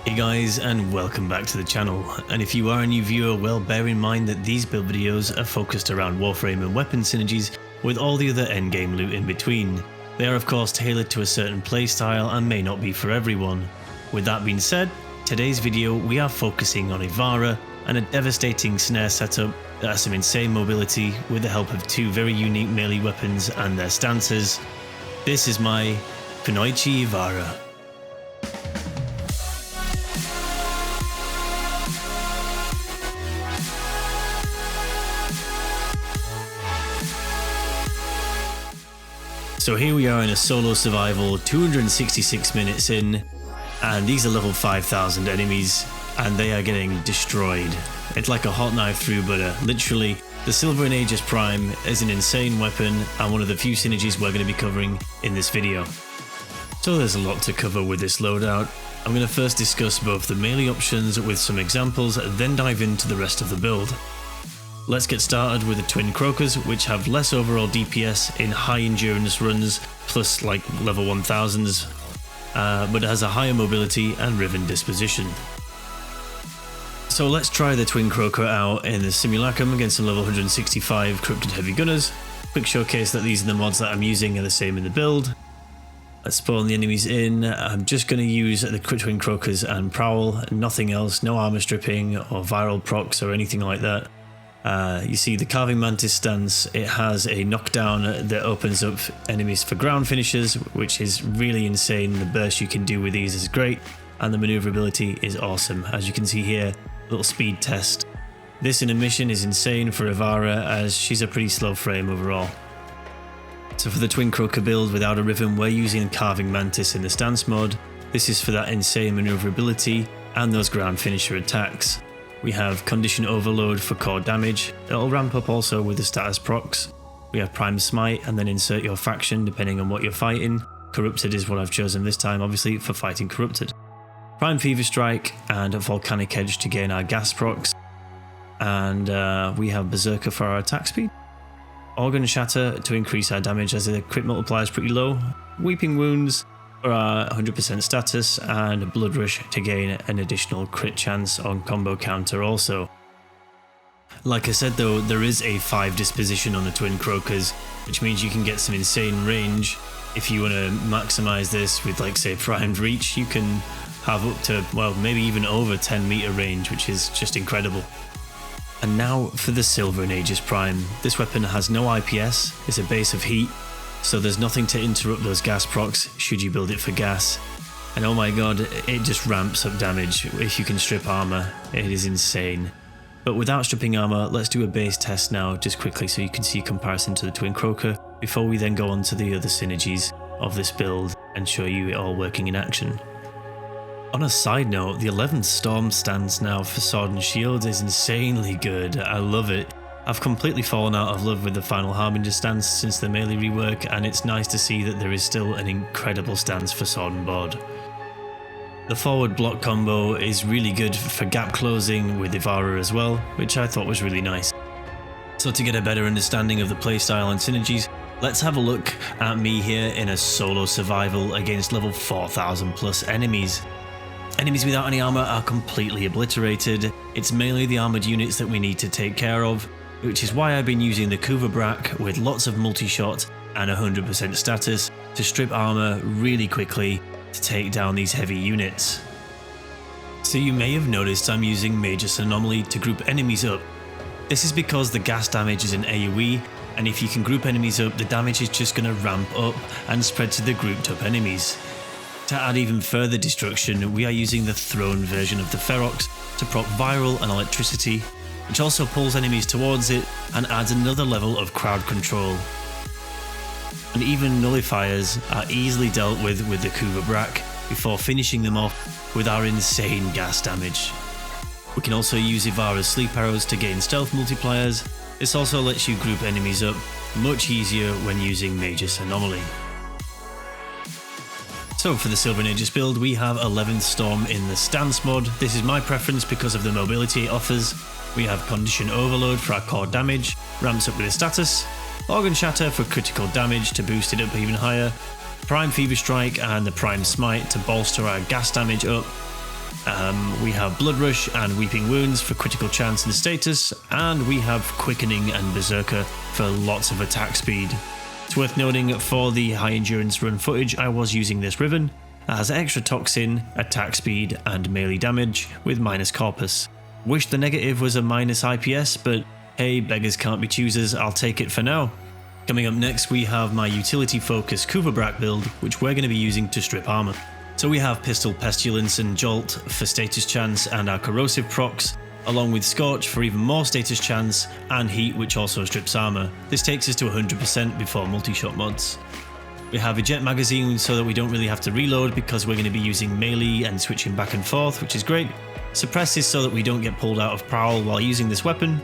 Hey guys, and welcome back to the channel. And if you are a new viewer, well, bear in mind that these build videos are focused around Warframe and weapon synergies with all the other endgame loot in between. They are of course tailored to a certain playstyle and may not be for everyone. With that being said, today's video we are focusing on Ivara and a devastating snare setup that has some insane mobility with the help of two very unique melee weapons and their stances. This is my Kunoichi Ivara. So here we are in a solo survival, 266 minutes in, and these are level 5000 enemies, and they are getting destroyed. It's like a hot knife through butter. Literally, the Silvas Aegis Prime is an insane weapon and one of the few synergies we're going to be covering in this video. So there's a lot to cover with this loadout. I'm going to first discuss both the melee options with some examples, then dive into the rest of the build. Let's get started with the twin Krohkurs, which have less overall DPS in high endurance runs, plus like level 1000s, but it has a higher mobility and riven disposition. So let's try the twin Krohkur out in the simulacrum against some level 165 corrupted heavy gunners. Quick showcase that these are the mods that I'm using are the same in the build. Let's spawn the enemies in. I'm just going to use the twin Krohkurs and prowl, nothing else, no armor stripping or viral procs or anything like that. You see the carving mantis stance, it has a knockdown that opens up enemies for ground finishes, which is really insane. The burst you can do with these is great, and the maneuverability is awesome. As you can see here, little speed test. This in a mission is insane for Ivara, as she's a pretty slow frame overall. So for the twin Krohkur build without a riven, we're using carving mantis in the stance mode. This is for that insane maneuverability and those ground finisher attacks. We have Condition Overload for core damage. It'll ramp up also with the status procs. We have Prime Smite and then insert your faction depending on what you're fighting. Corrupted is what I've chosen this time, obviously, for fighting Corrupted. Prime Fever Strike and a Volcanic Edge to gain our gas procs. And we have Berserker for our attack speed. Organ Shatter to increase our damage as the crit multiplier is pretty low. Weeping Wounds for our 100% status, and Blood Rush to gain an additional crit chance on combo counter also. Like I said though, there is a 5 disposition on the twin Krohkurs, which means you can get some insane range. If you want to maximize this with, like, say, primed reach, you can have up to, well, maybe even over 10 meter range, which is just incredible. And now for the Silvas Aegis Prime. This weapon has no IPS, it's a base of heat, so there's nothing to interrupt those gas procs should you build it for gas. And oh my god, it just ramps up damage if you can strip armor. It is insane. But without stripping armor, let's do a base test now just quickly so you can see comparison to the twin Krohkur before we then go on to the other synergies of this build and show you it all working in action. On a side note, the 11th Storm stance now for Sword and Shield is insanely good. I love it. I've completely fallen out of love with the Final Harbinger stance since the melee rework, and it's nice to see that there is still an incredible stance for Sword and Board. The forward block combo is really good for gap closing with Ivara as well, which I thought was really nice. So to get a better understanding of the playstyle and synergies, let's have a look at me here in a solo survival against level 4000 plus enemies. Enemies without any armor are completely obliterated. It's mainly the armored units that we need to take care of, which is why I've been using the Kuva Brakk with lots of multi-shot and 100% status to strip armor really quickly to take down these heavy units. So you may have noticed I'm using Magus Anomaly to group enemies up. This is because the gas damage is an AoE, and if you can group enemies up, the damage is just going to ramp up and spread to the grouped up enemies. To add even further destruction, we are using the thrown version of the Ferrox to proc viral and electricity, which also pulls enemies towards it and adds another level of crowd control. And even nullifiers are easily dealt with the Kuva Brakk before finishing them off with our insane gas damage. We can also use Ivara's sleep arrows to gain stealth multipliers. This also lets you group enemies up much easier when using Magus Anomaly. So for the Silvas Aegis build, we have 11th Storm in the stance mod. This is my preference because of the mobility it offers. We have Condition Overload for our core damage, ramps up with a status, Organ Shatter for critical damage to boost it up even higher, Prime Fever Strike and the Prime Smite to bolster our gas damage up, We have Blood Rush and Weeping Wounds for critical chance and status, and we have Quickening and Berserker for lots of attack speed. It's worth noting for the high endurance run footage I was using this ribbon. It has extra toxin, attack speed and melee damage with minus corpus. Wish the negative was a minus IPS, but hey, beggars can't be choosers, I'll take it for now. Coming up next we have my utility focused Kuva Brakk build, which we're going to be using to strip armor. So we have Pistol Pestilence and Jolt for status chance and our corrosive procs, along with Scorch for even more status chance and Heat, which also strips armor. This takes us to 100% before multi-shot mods. We have Eject Magazine so that we don't really have to reload because we're going to be using melee and switching back and forth, which is great. Suppress is so that we don't get pulled out of Prowl while using this weapon.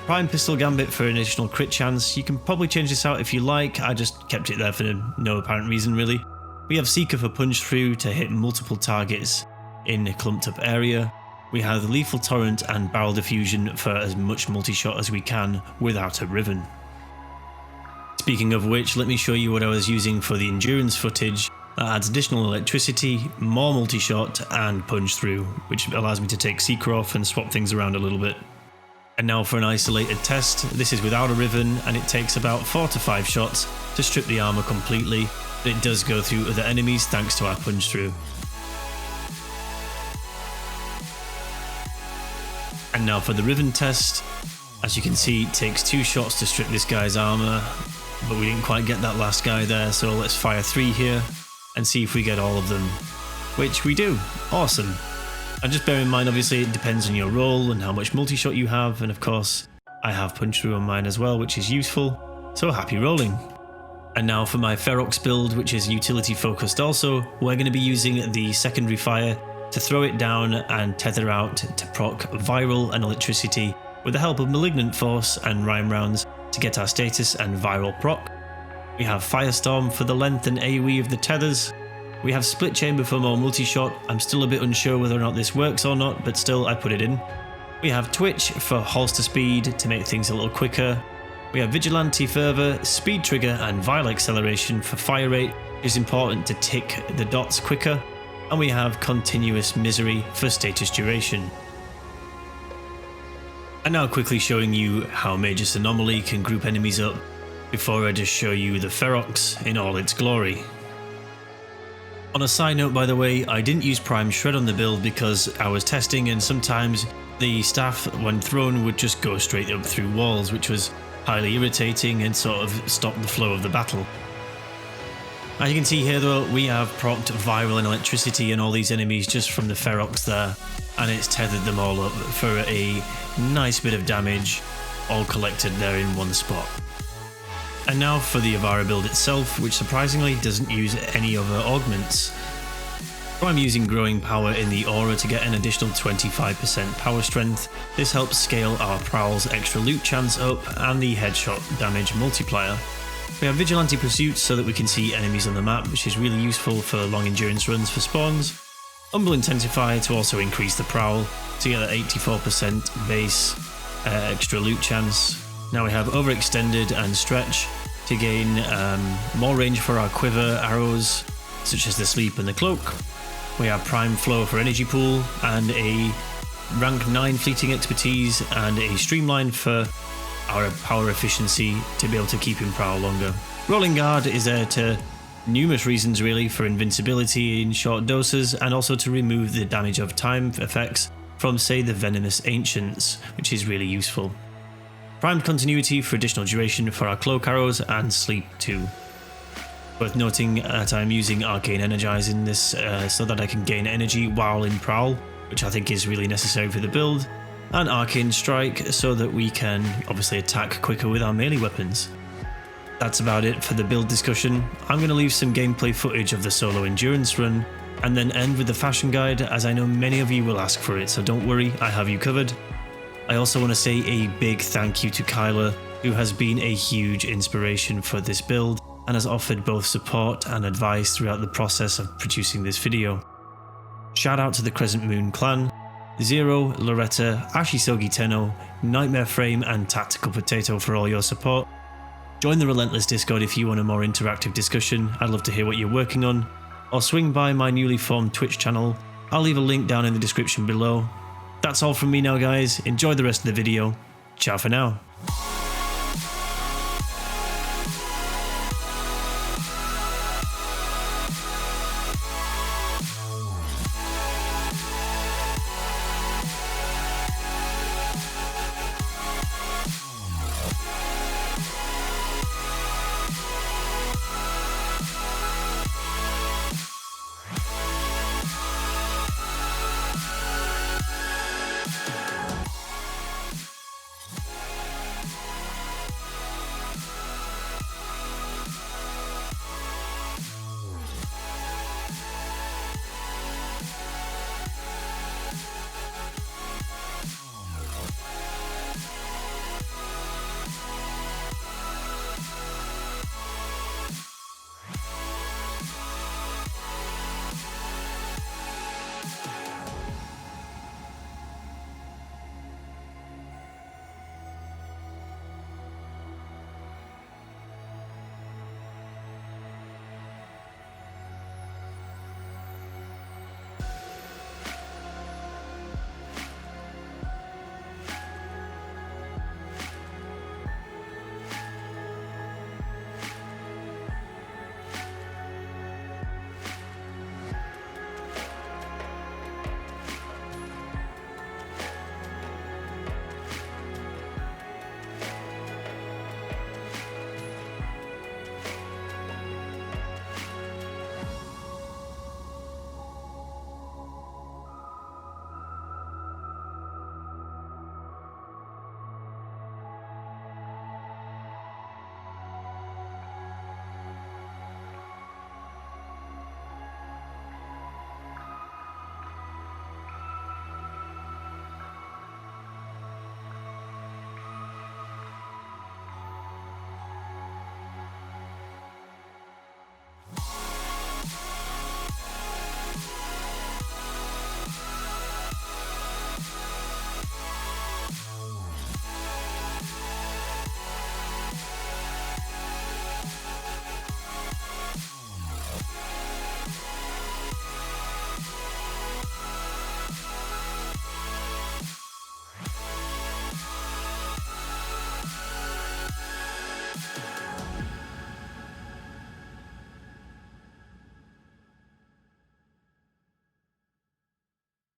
Prime Pistol Gambit for an additional crit chance. You can probably change this out if you like, I just kept it there for no apparent reason really. We have Seeker for punch through to hit multiple targets in a clumped up area. We have Lethal Torrent and Barrel Diffusion for as much multi-shot as we can without a Riven. Speaking of which, let me show you what I was using for the endurance footage. That adds additional electricity, more multi-shot and punch through, which allows me to take Seeker off and swap things around a little bit. And now for an isolated test. This is without a Riven and it takes about 4 to 5 shots to strip the armor completely, but it does go through other enemies thanks to our punch through. And now for the Riven test. As you can see, it takes 2 shots to strip this guy's armor, but we didn't quite get that last guy there, so let's fire 3 here and see if we get all of them, which we do. Awesome. And just bear in mind, obviously it depends on your role and how much multi-shot you have, and of course I have punch through on mine as well, which is useful, so happy rolling. And now for my Ferox build, which is utility focused also, we're going to be using the secondary fire to throw it down and tether out to proc viral and electricity with the help of Malignant Force and Rhyme rounds to get our status and viral proc. We have Firestorm for the length and AoE of the tethers. We have Split Chamber for more multi-shot. I'm still a bit unsure whether or not this works or not, but still I put it in. We have Twitch for holster speed to make things a little quicker. We have Vigilante Fervor, Speed Trigger and Vile Acceleration for fire rate, which is important to tick the dots quicker. And we have Continuous Misery for status duration. And now quickly showing you how Magus Anomaly can group enemies up before I just show you the Ferox in all its glory. On a side note, by the way, I didn't use Prime Shred on the build because I was testing and sometimes the staff when thrown would just go straight up through walls, which was highly irritating and sort of stopped the flow of the battle. As you can see here though, we have procced viral and electricity and all these enemies just from the Ferox there, and it's tethered them all up for a nice bit of damage, all collected there in one spot. And now for the Ivara build itself, which surprisingly doesn't use any other augments. So I'm using Growing Power in the Aura to get an additional 25% power strength. This helps scale our Prowl's extra loot chance up and the headshot damage multiplier. We have Vigilante Pursuit so that we can see enemies on the map, which is really useful for long endurance runs for spawns. Humble Intensify to also increase the Prowl to get that 84% base extra loot chance. Now we have Overextended and Stretch to gain more range for our quiver arrows, such as the Sleep and the Cloak. We have Prime Flow for Energy Pool and a rank 9 Fleeting Expertise and a Streamline for our power efficiency to be able to keep him Prowl longer. Rolling Guard is there to numerous reasons really, for invincibility in short doses and also to remove the damage of time effects from say the Venomous Ancients, which is really useful. Primed Continuity for additional duration for our Cloak Arrows and Sleep too. Worth noting that I'm using Arcane Energize in this so that I can gain energy while in Prowl, which I think is really necessary for the build, and Arcane Strike so that we can obviously attack quicker with our melee weapons. That's about it for the build discussion. I'm going to leave some gameplay footage of the solo endurance run and then end with the fashion guide, as I know many of you will ask for it, so don't worry, I have you covered. I also want to say a big thank you to Kyla, who has been a huge inspiration for this build and has offered both support and advice throughout the process of producing this video. Shout out to the Crescent Moon clan, Zero, Loretta, Ashisogi Tenno, Nightmare Frame and Tactical Potato for all your support. Join the Relentless Discord if you want a more interactive discussion, I'd love to hear what you're working on, or swing by my newly formed Twitch channel. I'll leave a link down in the description below. That's all from me now, guys. Enjoy the rest of the video. Ciao for now.